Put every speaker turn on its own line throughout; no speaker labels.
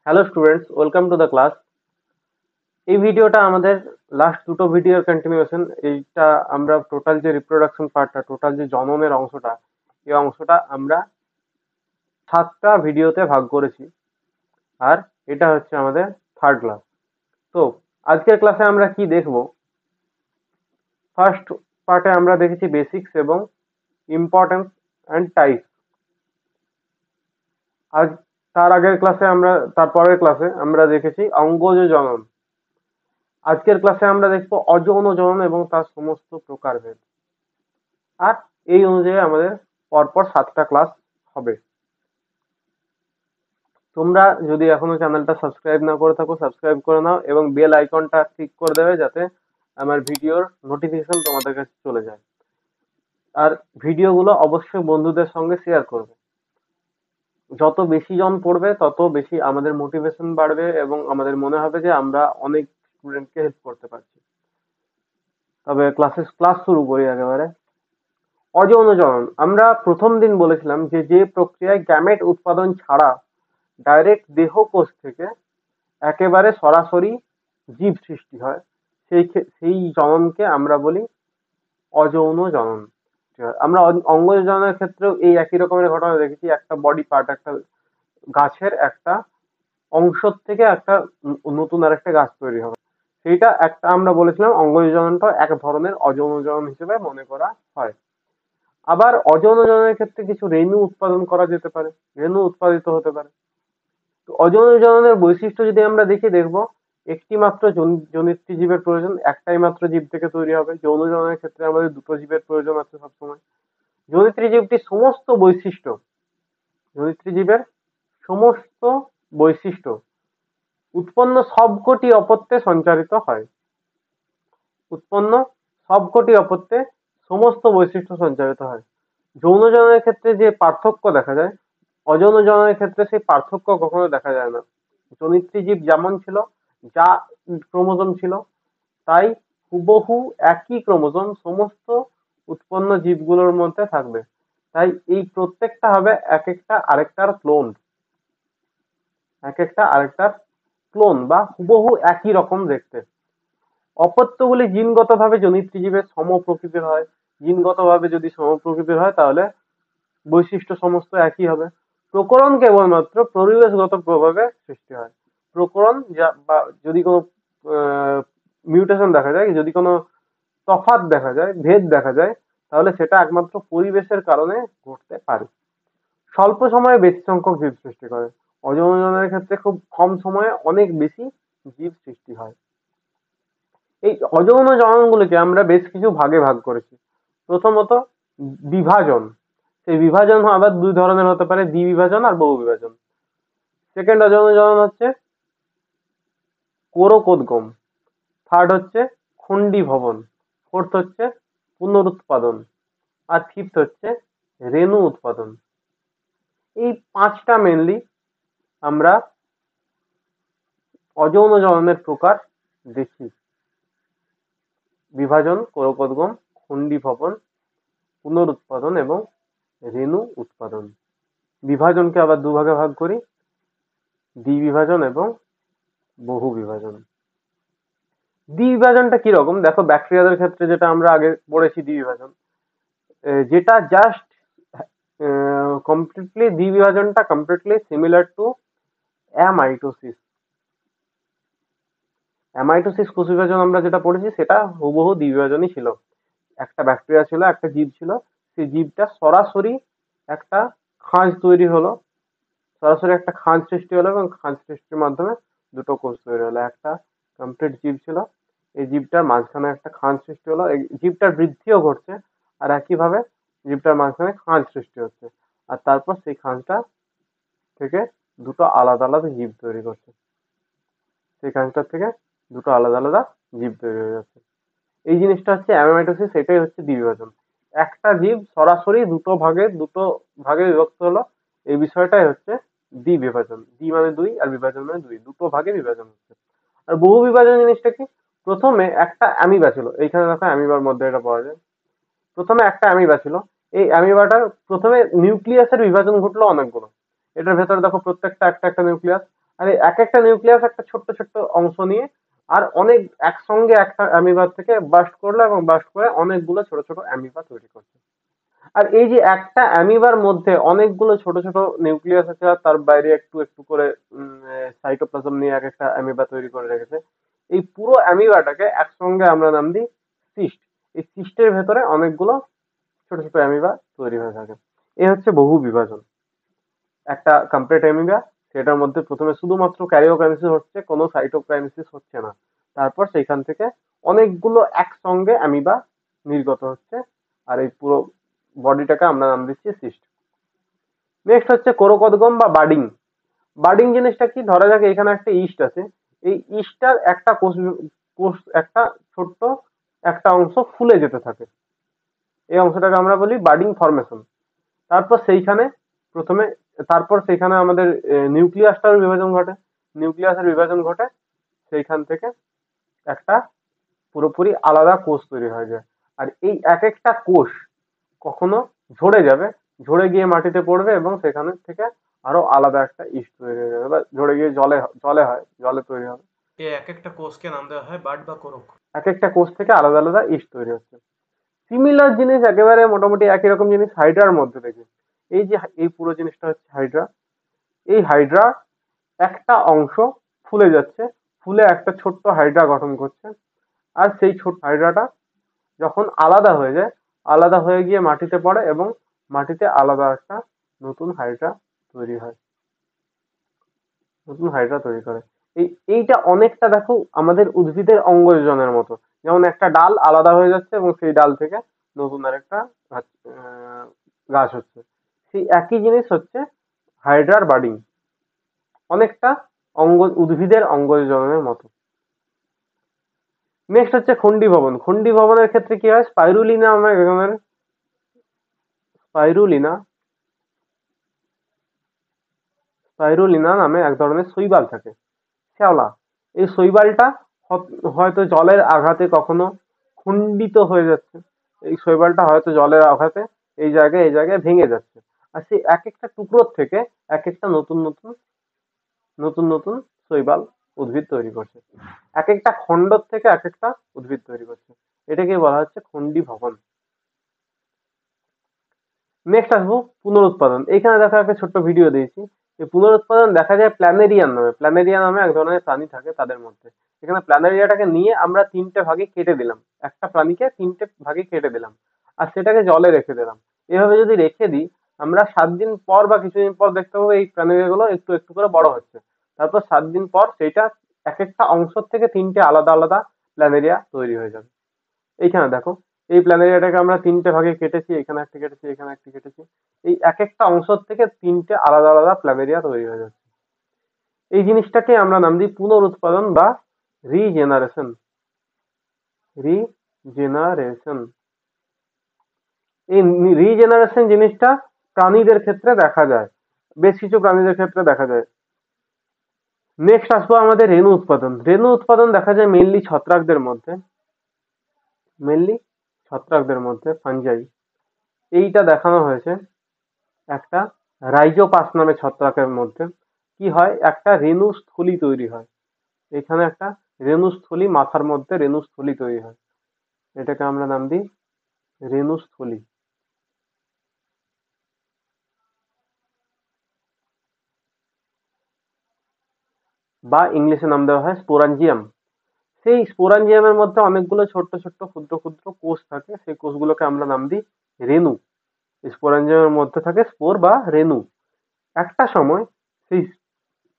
Hello students, welcome to the class. এই ভিডিওটা আমাদের লাস্ট দুটো ভিডিওর কন্টিনিউয়েশন। এইটা আমরা টোটাল যে রিপ্রোডাকশন পার্টটা, টোটাল যে জননের অংশটা, এই অংশটা আমরা 7টা ভিডিওতে ভাগ করেছি। আর এটা হচ্ছে আমাদের থার্ড ক্লাস। তো আজকের ক্লাসে আমরা কি দেখব? ফার্স্ট পার্টে আমরা দেখেছি বেসিক্স এবং ইম্পর্টেন্স অ্যান্ড টাইপ। আজ তার আগের ক্লাসে তারপরের ক্লাসে আমরা দেখেছি অঙ্গজ জনন। আজকের ক্লাসে আমরা দেখবো অযৌন জনন এবং তার সমস্ত প্রকারভেদ। আর এই অনুযায়ী আমাদের পরপর 7টা ক্লাস হবে। তোমরা যদি এখনো চ্যানেলটা সাবস্ক্রাইব না করে থাকো, সাবস্ক্রাইব করে নাও এবং বেল আইকনটা ক্লিক করে দেবে যাতে আমার ভিডিওর নোটিফিকেশন তোমাদের কাছে চলে যায়। আর ভিডিওগুলো অবশ্যই বন্ধুদের সঙ্গে শেয়ার করবে। যত বেশি জন পড়বে তত বেশি আমাদের মোটিভেশন বাড়বে এবং আমাদের মনে হবে যে আমরা অনেক স্টুডেন্টকে হেল্প করতে পারছি। তবে ক্লাস শুরু করি একেবারে। অযৌন জনন আমরা প্রথম দিন বলেছিলাম যে প্রক্রিয়ায় গ্যামেট উৎপাদন ছাড়া ডাইরেক্ট দেহকোষ থেকে একেবারে সরাসরি জীব সৃষ্টি হয়, সেই জননকে আমরা বলি অযৌন জনন। আমরা অঙ্গজ জননের ক্ষেত্রেও এই একই রকমের ঘটনা দেখেছি। একটা বডি পার্ট, একটা গাছের একটা অংশ থেকে একটা নতুন আর একটা গাছ তৈরি হবে। সেইটা একটা আমরা বলেছিলাম অঙ্গজ জননটা এক ধরনের অযৌন জনন হিসেবে মনে করা হয়। আবার অযৌন জননের ক্ষেত্রে কিছু রেণু উৎপাদন করা যেতে পারে, রেণু উৎপাদিত হতে পারে। তো অযৌন জননের বৈশিষ্ট্য যদি আমরা দেখবো একটি মাত্র জনিত্রী জীবের প্রয়োজন, একটাই মাত্র জীব থেকে তৈরি হবে। যৌন জননের ক্ষেত্রে আমাদের দুটো জীবের প্রয়োজন আছে সবসময়। জনিত্রী জীবটির সমস্ত বৈশিষ্ট্য, জনিত্রী জীবের সমস্ত বৈশিষ্ট্য উৎপন্ন সবকটি অপত্যে সঞ্চারিত হয়। উৎপন্ন সবকটি অপত্যে সমস্ত বৈশিষ্ট্য সঞ্চারিত হয়। যৌন জননের ক্ষেত্রে যে পার্থক্য দেখা যায়, অযৌন জননের ক্ষেত্রে সেই পার্থক্য কখনো দেখা যায় না। জনিত্রী জীব যেমন ছিল, যা ক্রোমোজোম ছিল, তাই হুবহু একই ক্রোমোজোম সমস্ত উৎপন্ন জীবগুলোর মধ্যে থাকবে। তাই এই প্রত্যেকটা হবে এক একটা আরেকটার ক্লোন, এক একটা আরেকটার ক্লোন বা হুবহু একই রকম দেখতে। অপত্যগুলি জিনগতভাবে জনিত্রী জীবের সম প্রকৃতির হয়। জিনগতভাবে যদি সম প্রকৃতির হয় তাহলে বৈশিষ্ট্য সমস্ত একই হবে। প্রকরণ কেবলমাত্র পরিবেশগত প্রভাবে সৃষ্টি হয়। প্রকরণ বা যদি কোনো মিউটেশন দেখা যায়, যদি কোনো তফাৎ দেখা যায়, ভেদ দেখা যায়, তাহলে সেটা একমাত্র পরিবেশের কারণে ঘটতে পারে। স্বল্প সময়ে বেশি সংখ্যক জীব সৃষ্টি করে। অযৌন জননের ক্ষেত্রে খুব কম সময়ে অনেক বেশি জীব সৃষ্টি হয়। এই অযৌন জননগুলোকে আমরা বেশ কিছু ভাগে ভাগ করেছি। প্রথমত বিভাজন। সেই বিভাজন আবার দুই ধরনের হতে পারে, দ্বিবিভাজন আর বহু বিভাজন। সেকেন্ড অযৌন জনন হচ্ছে কোরকোদ্গম। থার্ড হচ্ছে খণ্ডী ভবন। ফোর্থ হচ্ছে পুনরুৎপাদন। আর ফিফথ হচ্ছে রেণু উৎপাদন। এই 5টা মেনলি আমরা অযৌন জননের প্রকার দেখি: বিভাজন, কোরকোদ্গম, খণ্ডী ভবন, পুনরুৎপাদন এবং রেণু উৎপাদন। বিভাজনকে আবার দুভাগে ভাগ করি, দ্বিবিভাজন এবং বহু বিভাজন। দ্বিবিভাজনটা কিরকম দেখো, ব্যাকটেরিয়াদের ক্ষেত্রে যেটা আমরা আগে পড়েছি দ্বিবিভাজন, যেটা জাস্ট কমপ্লিটলি দ্বিবিভাজনটা completely similar to amitosis. Amitosis কোষ বিভাজন আমরা যেটা পড়েছি সেটা হুবহু দ্বিবিভাজনই ছিল। একটা ব্যাকটেরিয়া ছিল, একটা জীব ছিল, সেই জীবটা সরাসরি একটা খাঁজ তৈরি হলো, সরাসরি একটা খাঁজ সৃষ্টি হলো এবং খাঁজ সৃষ্টির মাধ্যমে দুটো কোষ তৈরি হলো। একটা কমপ্লিট জীব ছিল, এই জীবটার মাঝখানে একটা খাঁজ সৃষ্টি হলো, এই জীবটার বৃদ্ধিও ঘটছে আর একইভাবে জীবটার মাঝখানে খাঁজ সৃষ্টি হচ্ছে। আর তারপর সেই খাঁজটা থেকে দুটো আলাদা আলাদা জীব তৈরি করছে, সেই খাঁজটার থেকে দুটো আলাদা আলাদা জীব তৈরি হয়ে যাচ্ছে। এই জিনিসটা হচ্ছে অ্যামাইটোসিস, এটাই হচ্ছে দ্বিবিভাজন। একটা জীব সরাসরি দুটো ভাগে বিভক্ত হলো, এই বিষয়টাই হচ্ছে দ্বিবিভাজন। দ্বি মানে দুই আর বিভাজন মানে দুই, দুটো ভাগে বিভাজন হচ্ছে। আর বহু বিভাজন জিনিসটা কি? প্রথমে একটা অ্যামিবা ছিল, এইখানে দেখো অ্যামিবার মধ্যে এটা পাওয়া যায়। প্রথমে একটা অ্যামিবা ছিল, এই অ্যামিবাটার প্রথমে নিউক্লিয়াসের বিভাজন ঘটলো অনেকগুলো। এটার ভেতরে দেখো প্রত্যেকটা একটা একটা নিউক্লিয়াস। আর এই এক একটা নিউক্লিয়াস একটা ছোট্ট ছোট্ট অংশ নিয়ে আর অনেক একসঙ্গে একটা অ্যামিবার থেকে বাস্ট করলো এবং বাস্ট করে অনেকগুলো ছোট ছোট অ্যামিবা তৈরি করছে। আর এই যে একটা অ্যামিবার মধ্যে অনেকগুলো ছোট ছোট নিউক্লিয়াস আছে আর তার বাইরে একটু একটু করে সাইটোপ্লাজম নিয়ে এক একটা অ্যামিবা তৈরি করে রেখেছে। এই পুরো অ্যামিবাটাকে একসঙ্গে আমরা নাম দিই সিস্ট। এই সিস্টের ভেতরে অনেকগুলো ছোট ছোট অ্যামিবা তৈরি হয়ে থাকে। এই হচ্ছে বহু বিভাজন। একটা কমপ্লিট অ্যামিবা, সেটার মধ্যে প্রথমে শুধুমাত্র ক্যারিওকাইনেসিস হচ্ছে, কোনো সাইটোকাইনেসিস হচ্ছে না। তারপর সেইখান থেকে অনেকগুলো একসঙ্গে অ্যামিবা নির্গত হচ্ছে আর এই পুরো বডিটাকে আমরা নাম দিচ্ছি সিস্ট। নেক্সট হচ্ছে কোরকোদগম বা বাডিং। বাডিং জিনিসটা কি, ধরা যাক এখানে একটা ইস্ট আছে, এই ইস্টটার একটা কোষ কোষ একটা ছোট্ট একটা অংশ ফুলে যেতে থাকে, এই অংশটাকে আমরা বলি বাডিং ফরমেশন। তারপর সেইখানে প্রথমে তারপর সেইখানে আমাদের নিউক্লিয়াসটার বিভাজন ঘটে, নিউক্লিয়াসের বিভাজন ঘটে, সেইখান থেকে একটা পুরোপুরি আলাদা কোষ তৈরি হয়ে যায়। আর এই এক একটা কোষ কখনো ঝরে যাবে, ঝরে গিয়ে মাটিতে পড়বে এবং সেখানে থেকে আরো আলাদা একটা ইস্ট তৈরি হয়ে যাবে, বা ঝরে গিয়ে জলে জলে হয়, জলে তৈরি হবে।
এই এক একটা কোষকে নাম দেওয়া হয় বাড বা কোরক।
এক একটা কোষ থেকে আলাদা আলাদা ইস্ট তৈরি হচ্ছে। সিমিলার জিনিস একেবারে মোটামুটি একই রকম জিনিস হাইড্রার মধ্যে দেখি। এই যে এই পুরো জিনিসটা হচ্ছে হাইড্রা। এই হাইড্রা একটা অংশ ফুলে যাচ্ছে, ফুলে একটা ছোট্ট হাইড্রা গঠন করছে। আর সেই ছোট্ট হাইড্রাটা যখন আলাদা হয়ে যায়, আলাদা হয়ে গিয়ে মাটিতে পড়ে এবং মাটিতে আলাদা একটা নতুন হাইড্রা তৈরি হয়, নতুন হাইড্রা তৈরি করে। এইটা অনেকটা দেখো আমাদের উদ্ভিদের অঙ্গ যোজনের মতো, যেমন একটা ডাল আলাদা হয়ে যাচ্ছে এবং সেই ডাল থেকে নতুন আরেকটা গাছ হচ্ছে। সেই একই জিনিস হচ্ছে হাইড্রার বাডিং, অনেকটা উদ্ভিদের অঙ্গ যোজনের মতো। নেক্সট হচ্ছে খন্ডি ভবন। খন্ডি ভবনের ক্ষেত্রে কি হয়, স্পাইরুলিনা নামে এক ধরনের স্পাইরুলিনা স্পাইরুলিনা নামে এক ধরনের শৈবাল থাকে, শ্যাওলা। এই শৈবালটা হয়তো জলের আঘাতে কখনো খণ্ডিত হয়ে যাচ্ছে, এই শৈবালটা হয়তো জলের আঘাতে এই জায়গায় ভেঙে যাচ্ছে। আর সেই এক একটা টুকরোর থেকে এক একটা নতুন নতুন নতুন নতুন শৈবাল উদ্ভিদ তৈরি করছে, এক একটা খণ্ডর থেকে এক একটা উদ্ভিদ তৈরি করছে। এটাকে বলা হচ্ছে খণ্ডি ভবন। নেক্সট আসবো পুনরুৎপাদন। এইখানে দেখো একটা ছোট্ট ভিডিও দিয়েছি। এই পুনরুৎপাদন দেখা যায় প্ল্যানেরিয়ান নামে, প্ল্যানেরিয়া নামে এক ধরনের প্রাণী থাকে তাদের মধ্যে। এখানে প্ল্যানেরিয়াটাকে নিয়ে আমরা তিনটে ভাগে কেটে দিলাম, একটা প্রাণীকে তিনটে ভাগে কেটে দিলাম আর সেটাকে জলে রেখে দিলাম। এভাবে যদি রেখে দিই, আমরা 7 দিন পর বা কিছুদিন পর দেখতে পাবো এই প্ল্যানেরিয়া গুলো একটু একটু করে বড় হচ্ছে। তারপর 7 দিন পর সেইটা এক একটা অংশ থেকে তিনটে আলাদা আলাদা প্ল্যানেরিয়া তৈরি হয়ে যাবে। এইখানে দেখো, এই প্ল্যানেরিয়াটাকে আমরা তিনটে ভাগে কেটেছি, এখানে একটা কেটেছি, এখানে একটা কেটেছি। এই এক একটা অংশ থেকে তিনটে আলাদা আলাদা প্ল্যানেরিয়া তৈরি হয়ে যাচ্ছে। এই জিনিসটাকে আমরা নাম দিই পুনরুৎপাদন বা রিজেনারেশন। রিজেনারেশন, এই রিজেনারেশন জিনিসটা প্রাণীদের ক্ষেত্রে দেখা যায়, বেশ কিছু প্রাণীদের ক্ষেত্রে দেখা যায়। নেক্সট আসবো আমাদের রেণু উৎপাদন। রেণু উৎপাদন দেখা যায় মেনলি ছত্রাকদের মধ্যে, মেনলি ছত্রাকদের মধ্যে ফাঞ্জাই। এইটা দেখানো হয়েছে একটা রাইজোপাস নামে ছত্রাকের মধ্যে। কি হয়, একটা রেণুস্থলী তৈরি হয়, এখানে একটা রেণুস্থলী, মাথার মধ্যে রেণুস্থলী তৈরি হয়, এটাকে আমরা নাম দিই রেণুস্থলী বা ইংলিশে নাম দেওয়া হয় স্পোরাঞ্জিয়াম। সেই স্পোরাঞ্জিয়ামের মধ্যে অনেকগুলো ছোট্ট ছোট্ট ক্ষুদ্র ক্ষুদ্র কোষ থাকে, সেই কোষগুলোকে আমরা নাম দিই রেণু। স্পোরাঞ্জিয়ামের মধ্যে থাকে স্পোর বা রেণু। একটা সময় সেই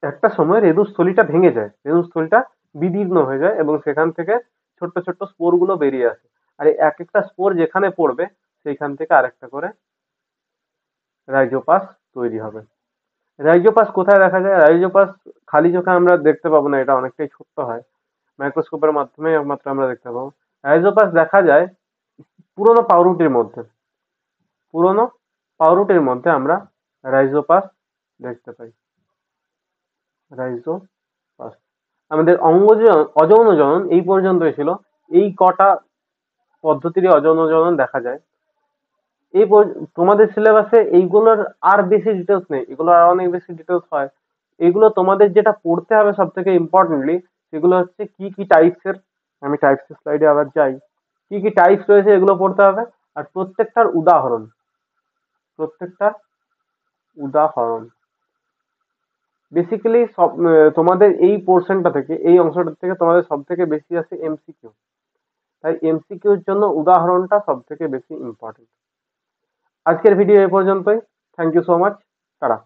একটা সময় রেণুস্থলীটা ভেঙে যায়, রেণুস্থলীটা বিদীর্ণ হয়ে যায় এবং সেখান থেকে ছোট্ট ছোট্ট স্পোর গুলো বেরিয়ে আসে। আর এই এক একটা স্পোর যেখানে পড়বে সেইখান থেকে আরেকটা করে রাইজোপাস তৈরি হবে। রাইজোপাস কোথায় দেখা যায়, রাইজোপাস খালি চোখে আমরা দেখতে পাবো না, এটা অনেকটাই ছোট্ট হয়, মাইক্রোস্কোপের মাধ্যমে একমাত্র আমরা দেখতে পাবো। রাইজোপাস দেখা যায় পুরোনো পাউরুটির মধ্যে, পুরোনো পাউরুটির মধ্যে আমরা রাইজোপাস দেখতে পাই, রাইজোপাস। আমাদের অযৌন জনন এই পর্যন্তই ছিল। এই কটা পদ্ধতিরই অযৌন জনন দেখা যায়। তোমাদের সিলেবাসে এইগুলোর আর বেশি ডিটেলস নেই, এগুলো আর অনেক বেশি ডিটেলস হয়। এগুলো তোমাদের যেটা পড়তে হবে সব থেকে ইম্পর্টেন্টলি, সেগুলো হচ্ছে কি কি টাইপসের, আমি টাইপসের স্লাইডে আবার যাই, কি কি টাইপস রয়েছে এগুলো পড়তে হবে, আর প্রত্যেকটার উদাহরণ বেসিক্যালি সব তোমাদের এই পোর্শনটা থেকে, এই অংশটা থেকে তোমাদের সব থেকে বেশি আসে এমসিকিউ। তাই এমসিকিউর জন্য উদাহরণটা সব থেকে বেশি ইম্পর্টেন্ট। আজকের ভিডিও এই পর্যন্তই। Thank you so much. Tata.